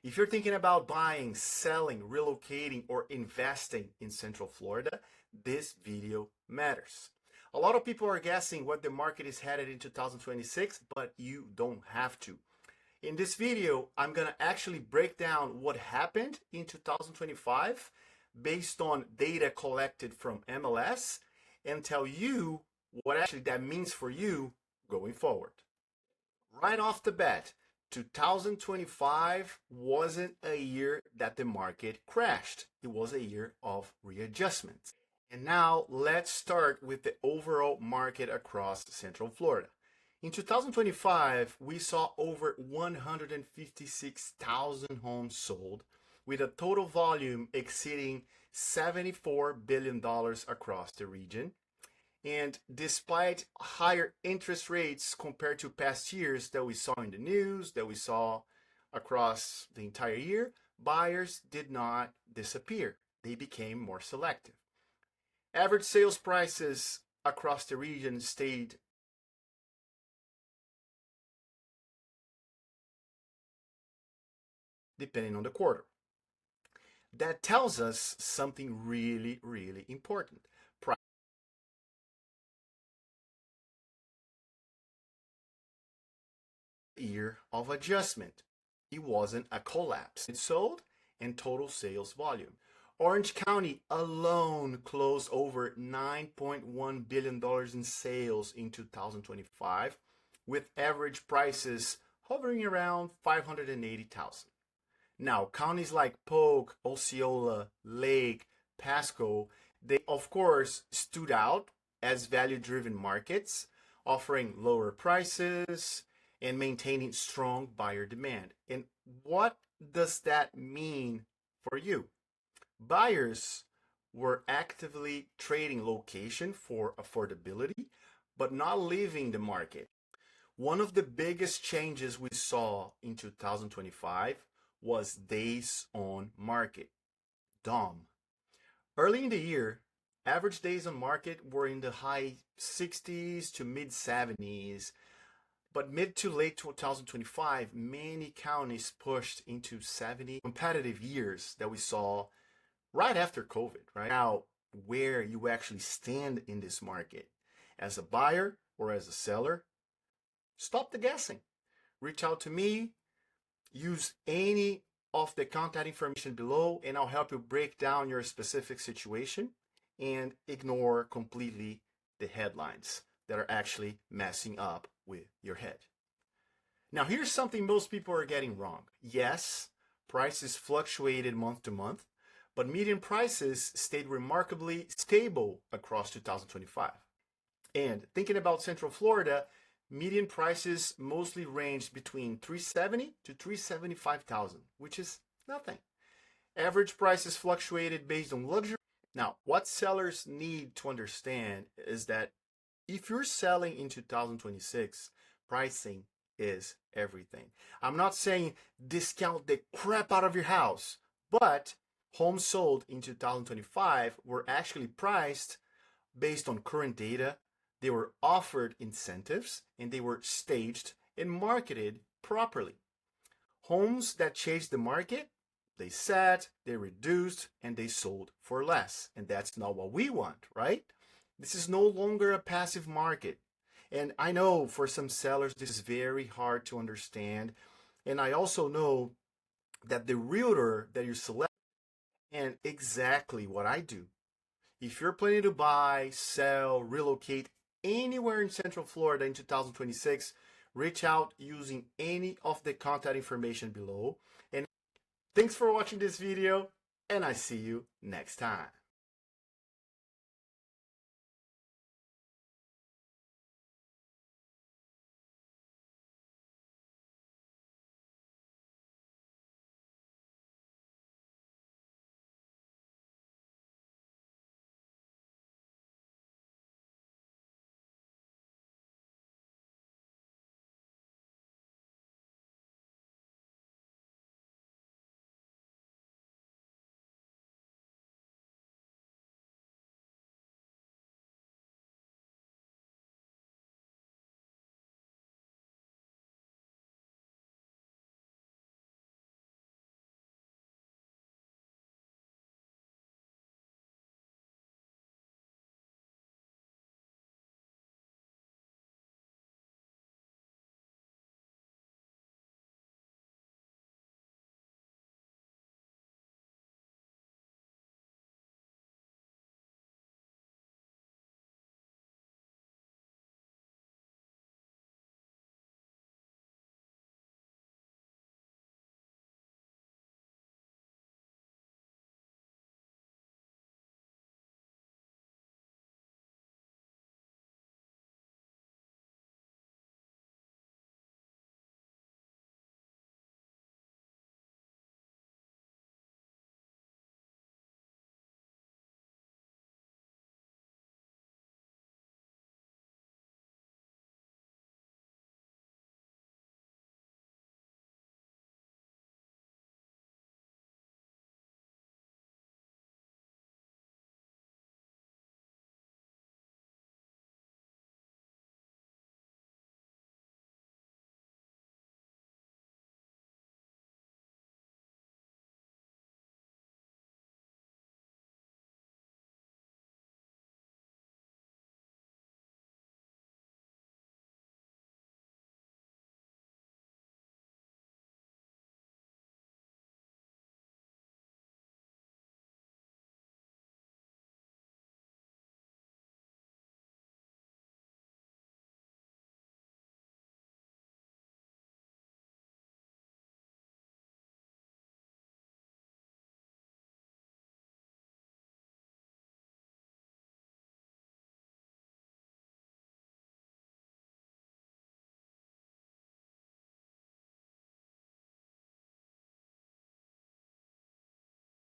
If you're thinking about buying, selling, relocating, or investing in Central Florida, this video matters. A lot of people are guessing what the market is headed in 2026, but you don't have to. In this video, I'm going to actually break down what happened in 2025 based on data collected from MLS and tell you what actually that means for you going forward. Right off the bat, 2025 wasn't a year that the market crashed. It was a year of readjustment. And now let's start with the overall market across Central Florida. In 2025, we saw over 156,000 homes sold, with a total volume exceeding $74 billion across the region. And despite higher interest rates compared to past years that we saw in the news, that we saw across the entire year, buyers did not disappear. They became more selective. Average sales prices across the region stayed depending on the quarter. That tells us something really, really important. Year of adjustment. It wasn't a collapse. It sold and total sales volume. Orange County alone closed over $9.1 billion in sales in 2025, with average prices hovering around $580,000. Now, counties like Polk, Osceola, Lake, Pasco, they of course stood out as value-driven markets, offering lower prices and maintaining strong buyer demand. And what does that mean for you? Buyers were actively trading location for affordability, but not leaving the market. One of the biggest changes we saw in 2025 was days on market, DOM. Early in the year, average days on market were in the high 60s to mid 70s, but mid to late 2025, many counties pushed into 70 competitive years that we saw right after COVID, right? Now, where you actually stand in this market as a buyer or as a seller, stop the guessing. Reach out to me, use any of the contact information below, and I'll help you break down your specific situation and ignore completely the headlines that are actually messing up with your head. Now, here's something most people are getting wrong. Yes, prices fluctuated month to month, but median prices stayed remarkably stable across 2025. And thinking about Central Florida, median prices mostly ranged between $370,000 to $375,000, which is nothing. Average prices fluctuated based on luxury. Now, what sellers need to understand is that if you're selling in 2026, pricing is everything. I'm not saying discount the crap out of your house, but homes sold in 2025 were actually priced based on current data. They were offered incentives and they were staged and marketed properly. Homes that chased the market, they sat, they reduced, and they sold for less. And that's not what we want, right? This is no longer a passive market. And I know for some sellers, this is very hard to understand. And I also know that the realtor that you select and exactly what I do. If you're planning to buy, sell, relocate anywhere in Central Florida in 2026, reach out using any of the contact information below. And thanks for watching this video, and I see you next time.